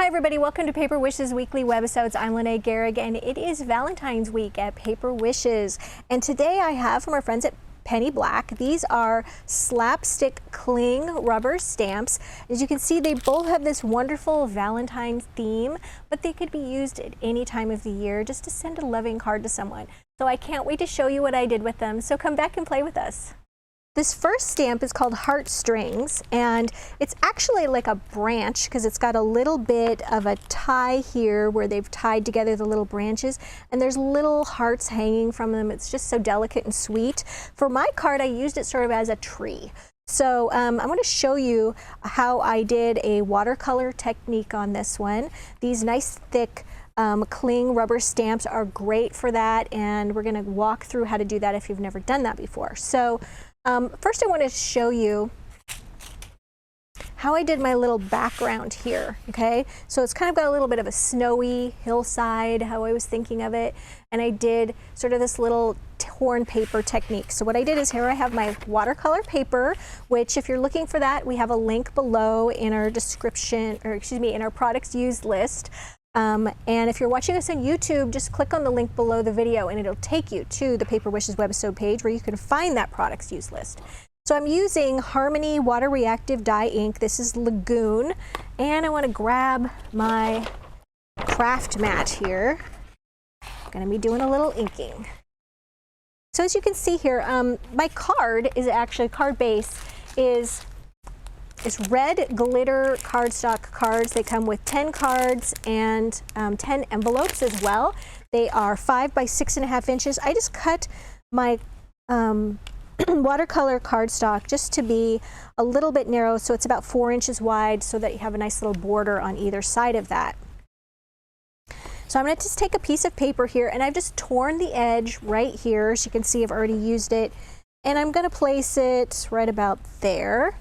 Hi everybody, welcome to Paper Wishes Weekly Webisodes. I'm Lene Gehrig and it is Valentine's Week at Paper Wishes. And today I have from our friends at Penny Black, these are slapstick cling rubber stamps. As you can see, they both have this wonderful Valentine's theme, but they could be used at any time of the year just to send a loving card to someone. So I can't wait to show you what I did with them, so come back and play with us. This first stamp is called Heartstrings, and it's actually like a branch because it's got a little bit of a tie here where they've tied together the little branches, and there's little hearts hanging from them. It's just so delicate and sweet. For my card, I used it sort of as a tree. So I'm going to show you how I did a watercolor technique on this one. These nice thick cling rubber stamps are great for that, and we're going to walk through how to do that if you've never done that before. So first I want to show you how I did my little background here, okay? So it's kind of got a little bit of a snowy hillside, how I was thinking of it, and I did sort of this little torn paper technique. So what I did is here I have my watercolor paper, which if you're looking for that, we have a link below in our description, or excuse me, in our products used list. And if you're watching us on YouTube, just click on the link below the video and it'll take you to the Paper Wishes webisode page where you can find that products used list. So I'm using Harmony Water Reactive Dye ink. This is Lagoon, and I want to grab my craft mat here. I'm going to be doing a little inking. So as you can see here, my card is actually, card base is red glitter cardstock cards. They come with 10 cards and 10 envelopes as well. They are 5 by 6.5 inches. I just cut my watercolor cardstock just to be a little bit narrow, so it's about 4 inches wide, so that you have a nice little border on either side of that. So I'm going to just take a piece of paper here, and I've just torn the edge right here. As you can see, I've already used it, and I'm going to place it right about there.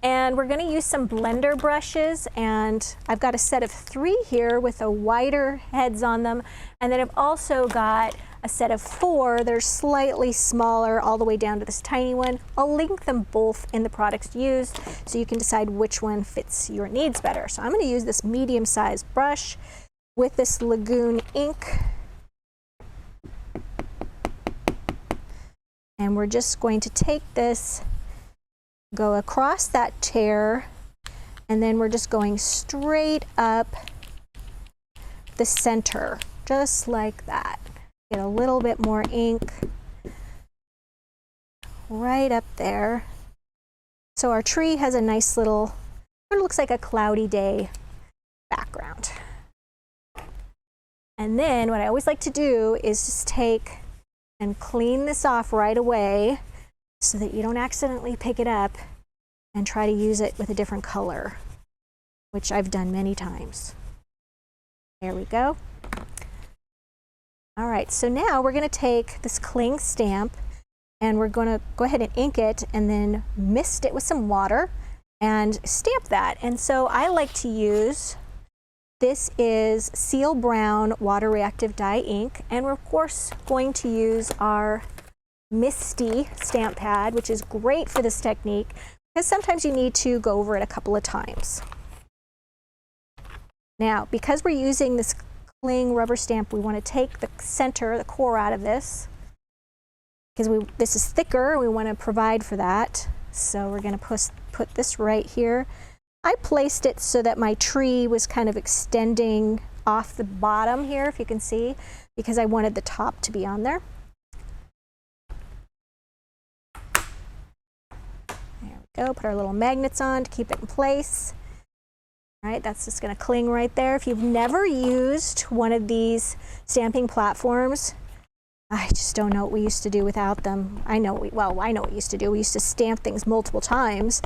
And we're going to use some blender brushes, and I've got a set of 3 here with a wider heads on them, and then I've also got a set of 4 that are slightly smaller all the way down to this tiny one. I'll link them both in the products used so you can decide which one fits your needs better. So I'm going to use this medium-sized brush with this Lagoon ink, and we're just going to take this, go across that tear, and then we're just going straight up the center, just like that. Get a little bit more ink right up there. So our tree has a nice little, it looks like a cloudy day background. And then what I always like to do is just take and clean this off right away, so that you don't accidentally pick it up and try to use it with a different color, which I've done many times. There we go. All right, so now we're going to take this cling stamp and we're going to go ahead and ink it and then mist it with some water and stamp that. And so I like to use, this is Seal Brown Water Reactive Dye ink, and we're of course going to use our Misty stamp pad, which is great for this technique because sometimes you need to go over it a couple of times. Now, because we're using this cling rubber stamp, we want to take the center, the core out of this, because this is thicker and we want to provide for that. So we're going to put this right here. I placed it so that my tree was kind of extending off the bottom here, if you can see, because I wanted the top to be on there. Go, put our little magnets on to keep it in place. All right, that's just going to cling right there. If you've never used one of these stamping platforms, I just don't know what we used to do without them. I know what we used to do. We used to stamp things multiple times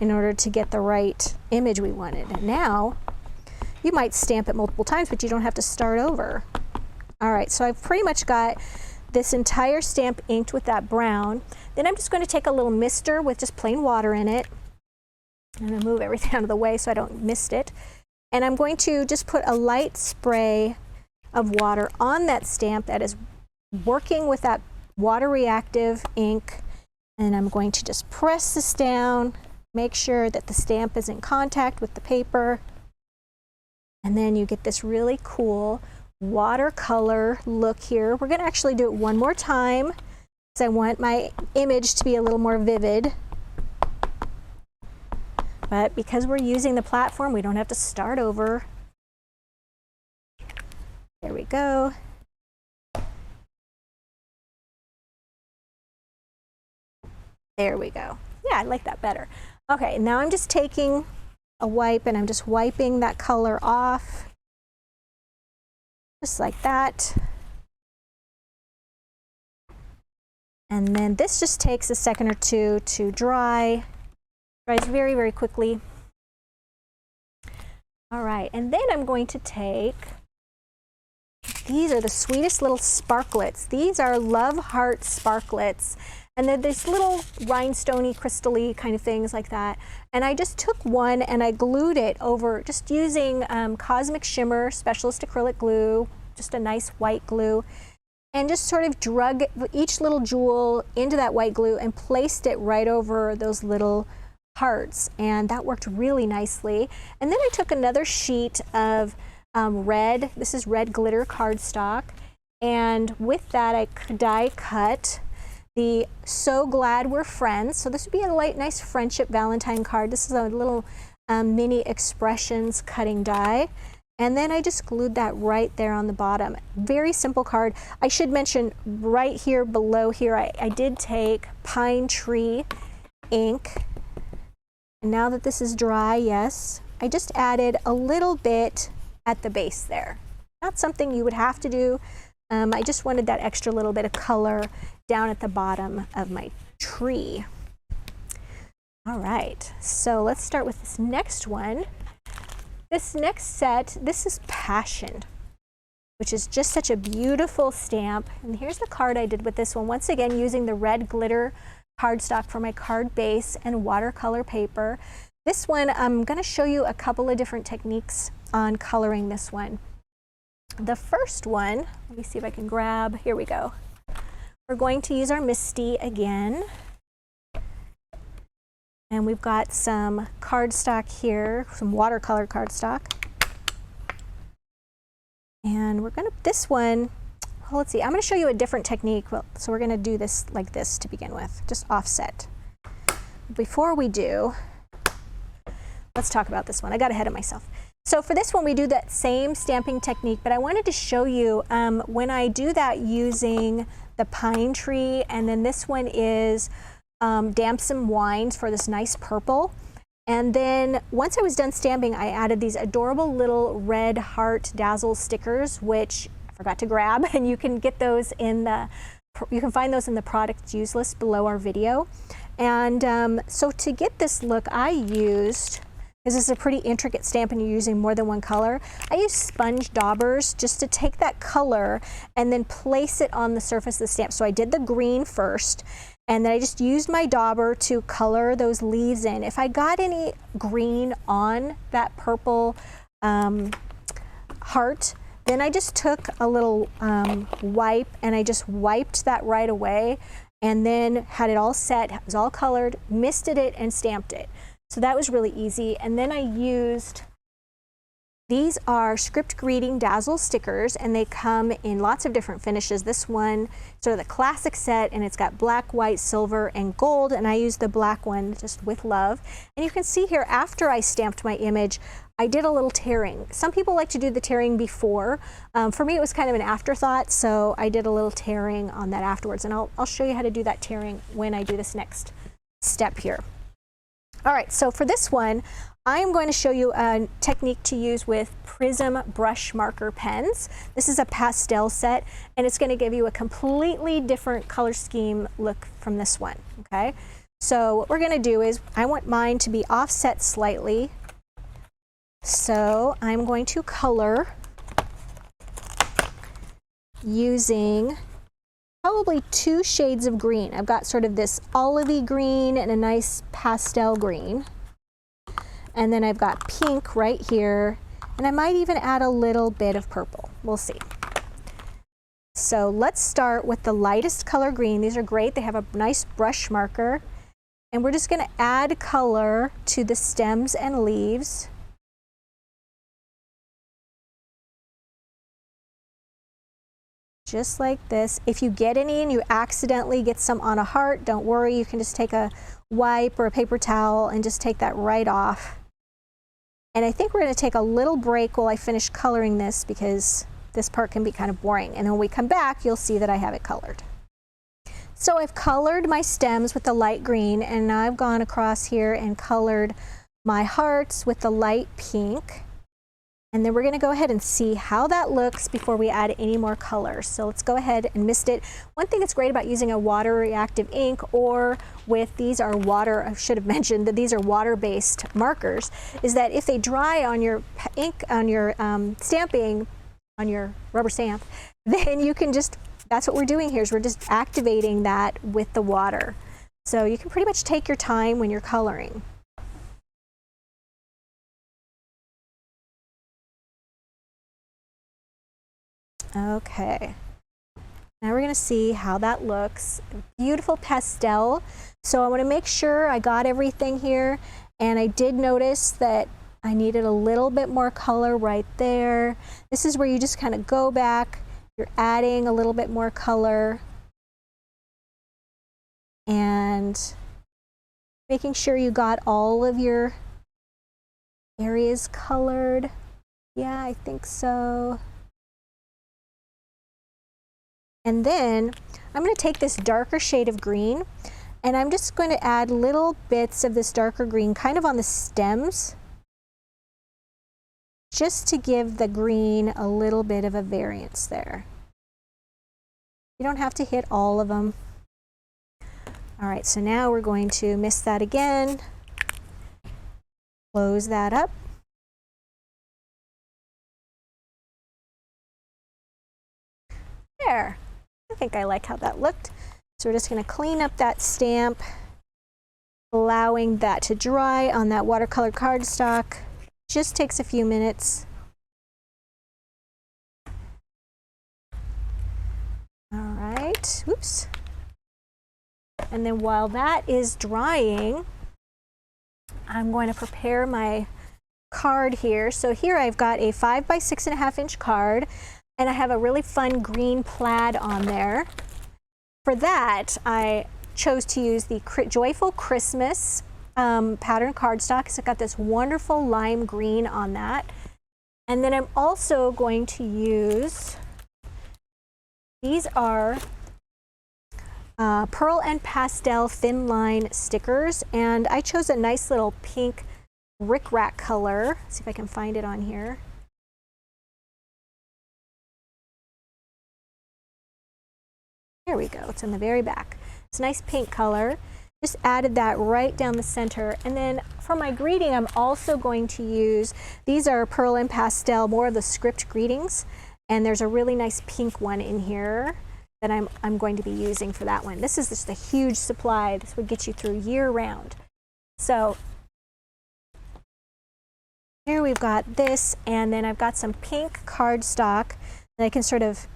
in order to get the right image we wanted. And now, you might stamp it multiple times, but you don't have to start over. All right, so I've pretty much got this entire stamp inked with that brown. Then I'm just going to take a little mister with just plain water in it. I'm going to move everything out of the way so I don't mist it. And I'm going to just put a light spray of water on that stamp that is working with that water reactive ink. And I'm going to just press this down, make sure that the stamp is in contact with the paper. And then you get this really cool watercolor look here. We're going to actually do it one more time because I want my image to be a little more vivid. But because we're using the platform, we don't have to start over. There we go. There we go. Yeah, I like that better. Okay, now I'm just taking a wipe and I'm just wiping that color off. Just like that. And then this just takes a second or two to dry. Dries very, very quickly. All right, and then I'm going to take, these are the sweetest little sparklets. These are Love Heart Sparklets. And they're these little rhinestoney, crystal-y kind of things like that. And I just took one and I glued it over, just using Cosmic Shimmer Specialist Acrylic Glue, just a nice white glue, and just sort of drug each little jewel into that white glue and placed it right over those little hearts. And that worked really nicely. And then I took another sheet of red, this is red glitter cardstock, and with that I die cut the So Glad We're Friends. So this would be a light, nice friendship Valentine card. This is a little mini expressions cutting die. And then I just glued that right there on the bottom. Very simple card. I should mention right here below here, I did take Pine Tree ink. And now that this is dry, yes, I just added a little bit at the base there. Not something you would have to do. I just wanted that extra little bit of color down at the bottom of my tree. All right, so let's start with this next one. This next set, this is Passion, which is just such a beautiful stamp. And here's the card I did with this one. Once again, using the red glitter cardstock for my card base and watercolor paper. This one, I'm going to show you a couple of different techniques on coloring this one. The first one, let me see if I can grab, here we go. We're going to use our Misty again. And we've got some cardstock here, some watercolor cardstock. And we're going to, this one, well, let's see, I'm going to show you a different technique. Well, so we're going to do this like this to begin with, just offset. Before we do, let's talk about this one. I got ahead of myself. So for this one, we do that same stamping technique, but I wanted to show you when I do that using the Pine Tree, and then this one is Damson Wines for this nice purple. And then once I was done stamping, I added these adorable little red heart Dazzle stickers, which I forgot to grab, and you can get those in the, you can find those in the product use list below our video. And so to get this look, I used, because this is a pretty intricate stamp and you're using more than one color, I use sponge daubers just to take that color and then place it on the surface of the stamp. So I did the green first, and then I just used my dauber to color those leaves in. If I got any green on that purple heart, then I just took a little wipe and I just wiped that right away, and then had it all set, it was all colored, misted it and stamped it. So that was really easy. And then I used, these are Script Greeting Dazzle stickers, and they come in lots of different finishes. This one, sort of the classic set, and it's got black, white, silver, and gold, and I used the black one just with love. And you can see here, after I stamped my image, I did a little tearing. Some people like to do the tearing before. For me, it was kind of an afterthought, so I did a little tearing on that afterwards, and I'll show you how to do that tearing when I do this next step here. All right, so for this one, I am going to show you a technique to use with Prism brush marker pens. This is a pastel set, and it's going to give you a completely different color scheme look from this one, okay? So what we're going to do is, I want mine to be offset slightly. So I'm going to color using probably 2 shades of green. I've got sort of this olivey green and a nice pastel green. And then I've got pink right here, and I might even add a little bit of purple. We'll see. So let's start with the lightest color green. These are great. They have a nice brush marker. And we're just going to add color to the stems and leaves. just like this. If you get any and you accidentally get some on a heart, don't worry, you can just take a wipe or a paper towel and just take that right off. And I think we're going to take a little break while I finish coloring this, because this part can be kind of boring. And when we come back, you'll see that I have it colored. So I've colored my stems with the light green, and now I've gone across here and colored my hearts with the light pink. And then we're going to go ahead and see how that looks before we add any more colors. So let's go ahead and mist it. One thing that's great about using a water reactive ink, or with these are water, I should have mentioned that these are water-based markers, is that if they dry on your ink, on your stamping, on your rubber stamp, then you can just, that's what we're doing here, is we're just activating that with the water. So you can pretty much take your time when you're coloring. Okay, now we're going to see how that looks. Beautiful pastel. So I want to make sure I got everything here, and I did notice that I needed a little bit more color right there. This is where you just kind of go back, you're adding a little bit more color and making sure you got all of your areas colored. Yeah, I think so. And then I'm going to take this darker shade of green, and I'm just going to add little bits of this darker green kind of on the stems, just to give the green a little bit of a variance there. You don't have to hit all of them. All right, so now we're going to mist that again, close that up. There. I think I like how that looked. So we're just going to clean up that stamp, allowing that to dry on that watercolor cardstock. Just takes a few minutes. All right, oops. And then while that is drying, I'm going to prepare my card here. So here I've got a 5 by 6.5 inch card, and I have a really fun green plaid on there. For that, I chose to use the Joyful Christmas pattern cardstock. So I've got this wonderful lime green on that. And then I'm also going to use, these are Pearl and Pastel Thin Line stickers. And I chose a nice little pink rickrack color. Let's see if I can find it on here. Here we go, it's in the very back. It's a nice pink color. Just added that right down the center. And then for my greeting, I'm also going to use, these are Pearl and Pastel, more of the script greetings. And there's a really nice pink one in here that I'm going to be using for that one. This is just a huge supply. This would get you through year round. So here we've got this, and then I've got some pink cardstock that I can sort of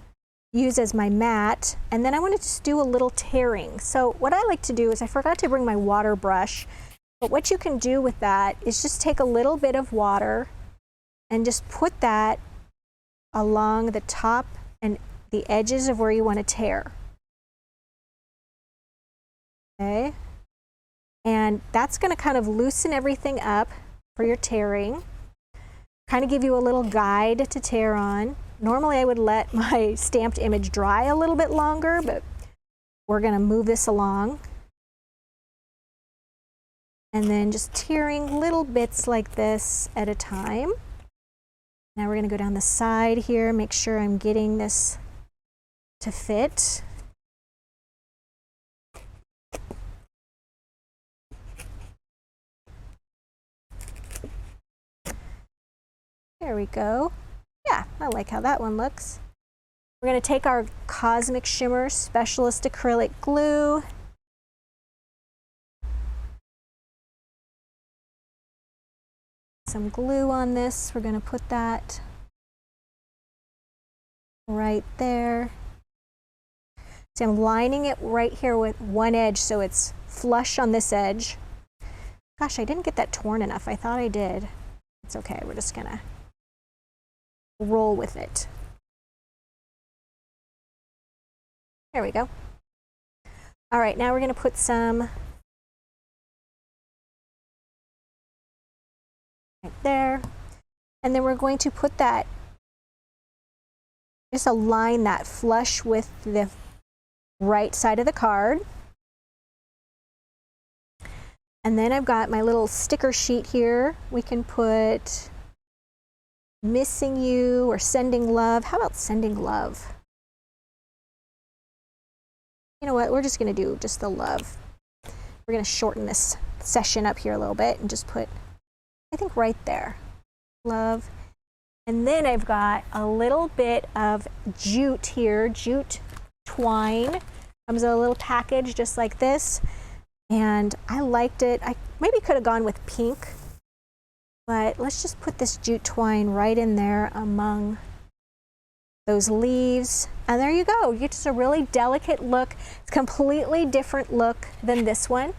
use as my mat, and then I want to just do a little tearing. So what I like to do is, I forgot to bring my water brush, but what you can do with that is just take a little bit of water and just put that along the top and the edges of where you want to tear. Okay, and that's going to kind of loosen everything up for your tearing, kind of give you a little guide to tear on. Normally I would let my stamped image dry a little bit longer, but we're going to move this along. And then just tearing little bits like this at a time. Now we're going to go down the side here, make sure I'm getting this to fit. There we go. Yeah, I like how that one looks. We're going to take our Cosmic Shimmer Specialist Acrylic Glue. Some glue on this. We're going to put that right there. See, I'm lining it right here with one edge so it's flush on this edge. Gosh, I didn't get that torn enough. I thought I did. It's okay. We're just going to roll with it. There we go. All right, now we're going to put some right there. And then we're going to put that, just align that flush with the right side of the card. And then I've got my little sticker sheet here. We can put missing you or sending love. How about sending love? You know what, we're just gonna do just the love. We're gonna shorten this session up here a little bit and just put, I think right there, love. And then I've got a little bit of jute here, jute twine. Comes in a little package just like this. And I liked it. I maybe could have gone with pink, but let's just put this jute twine right in there among those leaves. And there you go. You get just a really delicate look. It's a completely different look than this one.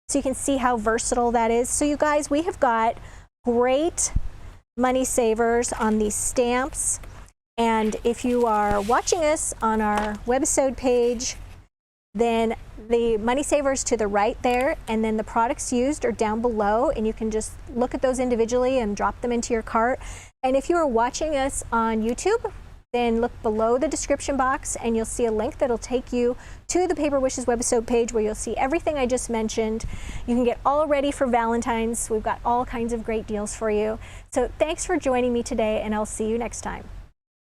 So you can see how versatile that is. So you guys, we have got great money savers on these stamps. And if you are watching us on our Webisode page, then the money savers to the right there, and then the products used are down below, and you can just look at those individually and drop them into your cart. And if you are watching us on YouTube, then look below the description box and you'll see a link that'll take you to the Paper Wishes Webisode page where you'll see everything I just mentioned. You can get all ready for Valentine's. We've got all kinds of great deals for you. So thanks for joining me today, and I'll see you next time.